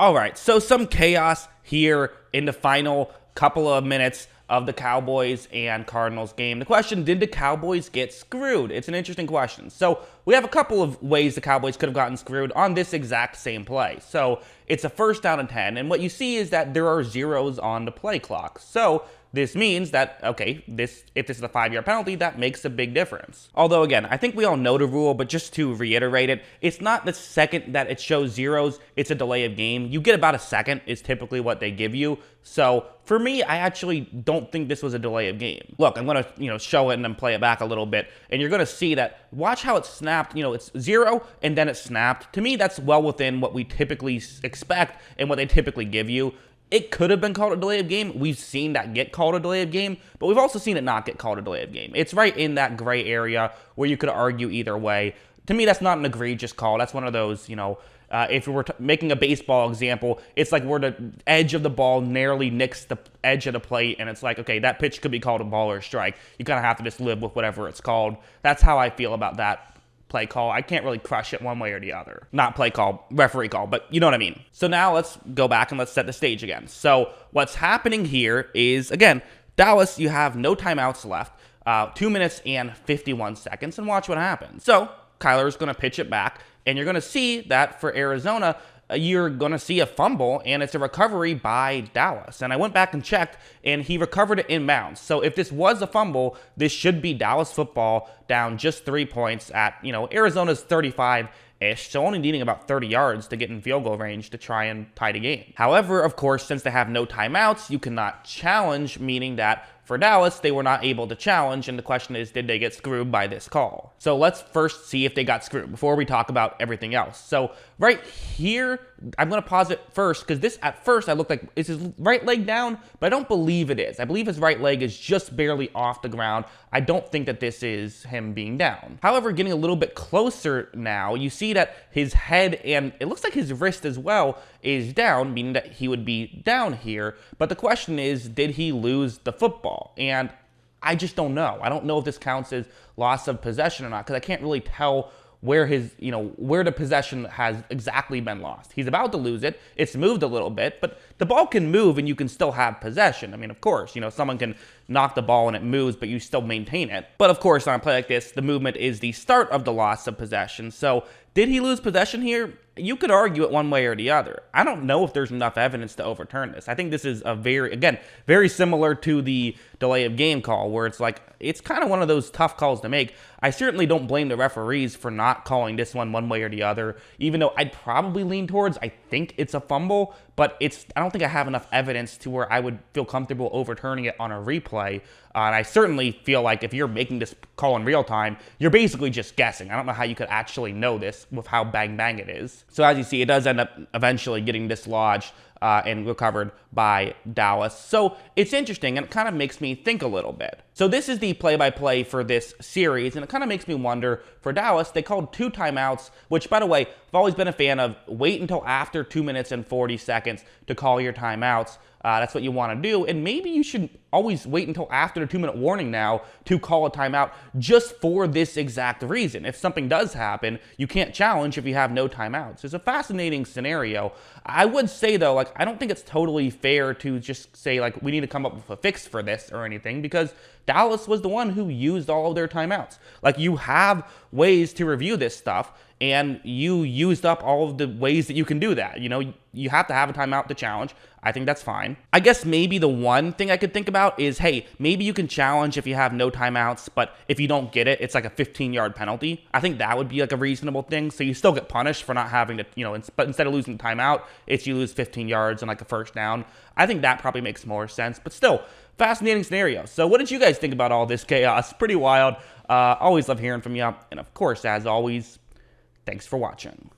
All right, so some chaos here in the final couple of minutes of the Cowboys and Cardinals game. The question, did the Cowboys get screwed? It's an interesting question. So we have a couple of ways the Cowboys could have gotten screwed on this exact same play. So it's a 1st down and 10, and what you see is that there are zeros on the play clock. So this means that, okay, if this is a 5-yard penalty, that makes a big difference. Although, again, I think we all know the rule, but just to reiterate it, it's not the second that it shows zeros, it's a delay of game. You get about a second is typically what they give you. So for me, I actually don't think this was a delay of game. Look, I'm going to, show it and then play it back a little bit, and you're going to see that, watch how it snapped, it's 0 and then it snapped. To me, that's well within what we typically expect and what they typically give you. It could have been called a delay of game. We've seen that get called a delay of game, but we've also seen it not get called a delay of game. It's right in that gray area where you could argue either way. To me, that's not an egregious call. That's one of those, if we were making a baseball example, it's like where the edge of the ball narrowly nicks the edge of the plate, and it's like, okay, that pitch could be called a ball or a strike. You kind of have to just live with whatever it's called. That's how I feel about that play call. I can't really crush it one way or the other. Not play call, referee call, but you know what I mean. So now let's go back and let's set the stage again. So what's happening here is, again, Dallas, you have no timeouts left, 2 minutes and 51 seconds, and watch what happens. So Kyler's going to pitch it back, and you're going to see that for Arizona, you're going to see a fumble, and it's a recovery by Dallas. And I went back and checked, and he recovered it inbounds. So if this was a fumble, this should be Dallas football down just 3 points at, Arizona's 35-ish, so only needing about 30 yards to get in field goal range to try and tie the game. However, of course, since they have no timeouts, you cannot challenge, meaning that for Dallas, they were not able to challenge, and the question is, did they get screwed by this call? So let's first see if they got screwed before we talk about everything else. So right here, I'm going to pause it first because this, at first, I looked like, is his right leg down? But I don't believe it is. I believe his right leg is just barely off the ground. I don't think that this is him being down. However, getting a little bit closer now, you see that his head and it looks like his wrist as well is down, meaning that he would be down here. But the question is, did he lose the football? And I just don't know. I don't know if this counts as loss of possession or not, because I can't really tell where his, where the possession has exactly been lost. He's about to lose it. It's moved a little bit, but the ball can move and you can still have possession. I mean, of course, someone can knock the ball and it moves, but you still maintain it. But of course, on a play like this, the movement is the start of the loss of possession. So did he lose possession here? You could argue it one way or the other. I don't know if there's enough evidence to overturn this. I think this is a very similar to the delay of game call, where it's like, it's kind of one of those tough calls to make. I certainly don't blame the referees for not calling this one way or the other, even though I'd probably lean towards, I think it's a fumble, but I don't think I have enough evidence to where I would feel comfortable overturning it on a replay. And I certainly feel like if you're making this call in real time, you're basically just guessing. I don't know how you could actually know this with how bang it is. So as you see, it does end up eventually getting dislodged and recovered by Dallas. So it's interesting, and it kind of makes me think a little bit. So this is the play-by-play for this series, and it kind of makes me wonder, for Dallas, they called 2 timeouts, which, by the way, I've always been a fan of. Wait until after 2 minutes and 40 seconds to call your timeouts. That's what you want to do, and maybe you should always wait until after the 2-minute warning now to call a timeout, just for this exact reason. If something does happen, you can't challenge if you have no timeouts. It's a fascinating scenario. I would say, though, I don't think it's totally fair to just say, we need to come up with a fix for this or anything, because Dallas was the one who used all of their timeouts. You have ways to review this stuff, and you used up all of the ways that you can do that. You have to have a timeout to challenge. I think that's fine. I guess maybe the one thing I could think about is, hey, maybe you can challenge if you have no timeouts, but if you don't get it, it's like a 15-yard penalty. I think that would be a reasonable thing. So you still get punished for not having to, but instead of losing the timeout, it's you lose 15 yards and a 1st down. I think that probably makes more sense, but still, fascinating scenario. So what did you guys think about all this chaos? Pretty wild. Always love hearing from you. And of course, as always, thanks for watching.